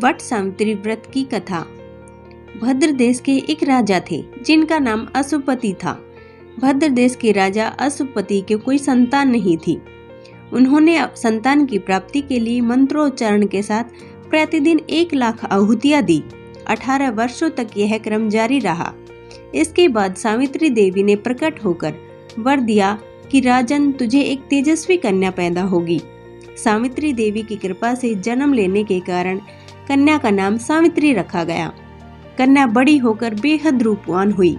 वट सावित्री व्रत की कथा। भद्र देश के एक राजा थे जिनका नाम अशुपति था। भद्र देश के राजा अशुपति के कोई संतान नहीं थी। उन्होंने संतान की प्राप्ति के लिए मंत्रोच्चारण के साथ प्रतिदिन 1,00,000 आहुतियां दी। 18 वर्षों तक यह क्रम जारी रहा। इसके बाद सावित्री देवी ने प्रकट होकर वर दिया कि राजन, तुझे एक तेजस्वी कन्या पैदा होगी। सावित्री देवी की कृपा से जन्म लेने के कारण कन्या का नाम सावित्री रखा गया। कन्या बड़ी होकर बेहद रूपवान हुई।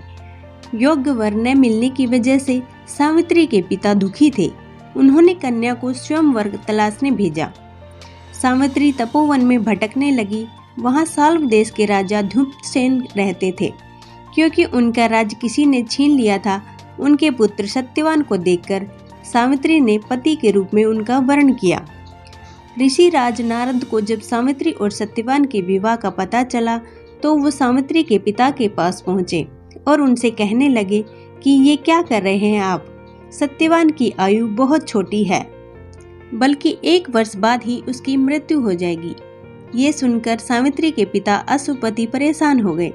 योग्य वर न मिलने की वजह से सावित्री के पिता दुखी थे। उन्होंने कन्या को स्वयंवर तलाशने भेजा। सावित्री तपोवन में भटकने लगी। वहां साल्व देश के राजा धूम्रसेन रहते थे। क्योंकि उनका राज किसी ने छीन लिया था, उनके पुत्र सत्यवान को देखकर सावित्री ने पति के रूप में उनका वर्ण किया। ऋषि राज नारद को जब सावित्री और सत्यवान के विवाह का पता चला तो वो सावित्री के पिता के पास पहुंचे और उनसे कहने लगे कि ये क्या कर रहे हैं आप? सत्यवान की आयु बहुत छोटी है, बल्कि 1 वर्ष बाद ही उसकी मृत्यु हो जाएगी। ये सुनकर सावित्री के पिता अशुपति परेशान हो गए।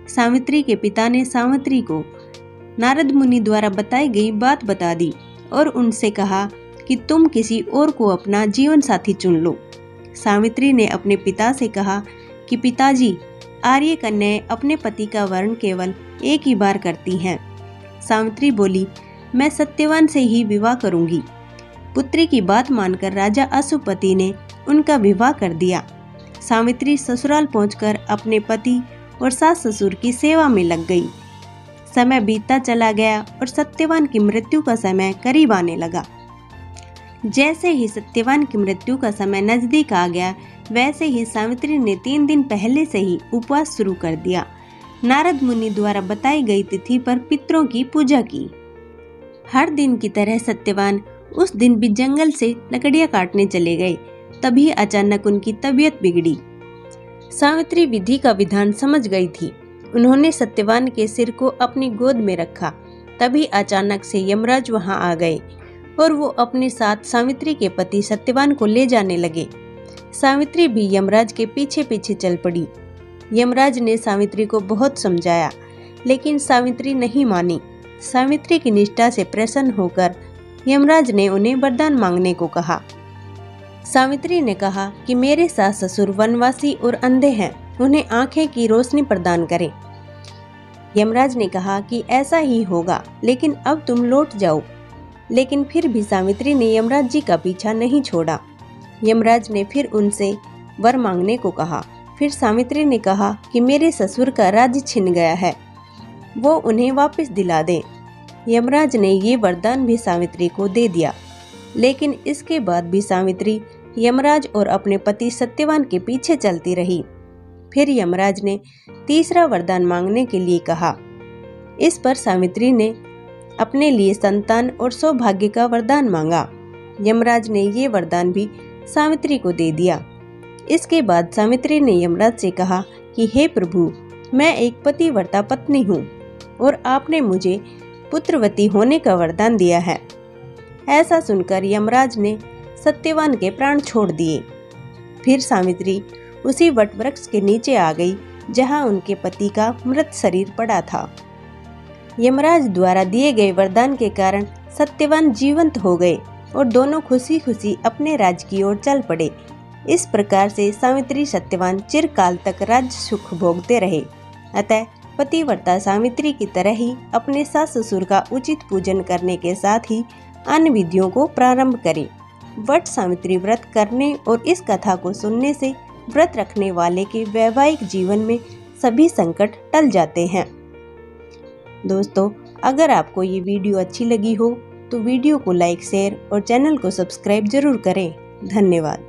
सावित्री के पिता ने सावित्री को नारद मुनि द्वारा बताई गई बात बता दी और उनसे कहा कि तुम किसी और को अपना जीवन साथी चुन लो। सावित्री ने अपने पिता से कहा कि पिताजी, आर्य कन्याएं अपने पति का वर्ण केवल एक ही बार करती हैं। सावित्री बोली, मैं सत्यवान से ही विवाह करूंगी। पुत्री की बात मानकर राजा अशुपति ने उनका विवाह कर दिया। सावित्री ससुराल पहुंचकर अपने पति और सास ससुर की सेवा में लग गई। समय बीतता चला गया और सत्यवान की मृत्यु का समय करीब आने लगा। जैसे ही सत्यवान की मृत्यु का समय नजदीक आ गया, वैसे ही सावित्री ने 3 दिन पहले से ही उपवास शुरू कर दिया। नारद मुनि द्वारा बताई गई तिथि पर पितरों की पूजा की। हर दिन की तरह सत्यवान उस दिन भी जंगल से लकड़ियां काटने चले गए। तभी अचानक उनकी तबीयत बिगड़ी। सावित्री विधि का विधान समझ गई थी। उन्होंने सत्यवान के सिर को अपनी गोद में रखा। तभी अचानक से यमराज वहां आ गए और वो अपने साथ सावित्री के पति सत्यवान को ले जाने लगे। सावित्री भी यमराज के पीछे पीछे चल पड़ी। यमराज ने सावित्री को बहुत समझाया, लेकिन सावित्री नहीं मानी। सावित्री की निष्ठा से प्रसन्न होकर यमराज ने उन्हें वरदान मांगने को कहा। सावित्री ने कहा कि मेरे सास ससुर वनवासी और अंधे हैं, उन्हें आंखें की रोशनी प्रदान करें। यमराज ने कहा कि ऐसा ही होगा, लेकिन अब तुम लौट जाओ। लेकिन फिर भी सावित्री ने यमराज जी का पीछा नहीं छोड़ा। यमराज ने फिर उनसे वर मांगने को कहा। फिर सावित्री ने कहा कि मेरे ससुर का राज्य छिन गया है, वो उन्हें वापस दिला दें। यमराज ने ये वरदान भी सावित्री को दे दिया। लेकिन इसके बाद भी सावित्री यमराज और अपने पति सत्यवान के पीछे चलती रही। फिर यमराज ने तीसरा वरदान मांगने के लिए कहा। इस पर सावित्री ने अपने लिए संतान और सौभाग्य का वरदान मांगा। यमराज ने ये वरदान भी सावित्री को दे दिया। इसके बाद सावित्री ने यमराज से कहा कि हे प्रभु, मैं एक पतिव्रता पत्नी हूँ और आपने मुझे पुत्रवती होने का वरदान दिया है। ऐसा सुनकर यमराज ने सत्यवान के प्राण छोड़ दिए। फिर सावित्री उसी वटवृक्ष के नीचे आ गई जहां उनके पति का मृत शरीर पड़ा था। यमराज द्वारा दिए गए वरदान के कारण सत्यवान जीवंत हो गए और दोनों खुशी खुशी अपने राज्य की ओर चल पड़े। इस प्रकार से सावित्री सत्यवान चिरकाल तक राज्य सुख भोगते रहे। अतः पतिव्रता सावित्री की तरह ही अपने सास ससुर का उचित पूजन करने के साथ ही अन्य विधियों को प्रारंभ करें। वट सावित्री व्रत करने और इस कथा को सुनने से व्रत रखने वाले के वैवाहिक जीवन में सभी संकट टल जाते हैं। दोस्तों, अगर आपको ये वीडियो अच्छी लगी हो तो वीडियो को लाइक, शेयर और चैनल को सब्सक्राइब जरूर करें। धन्यवाद।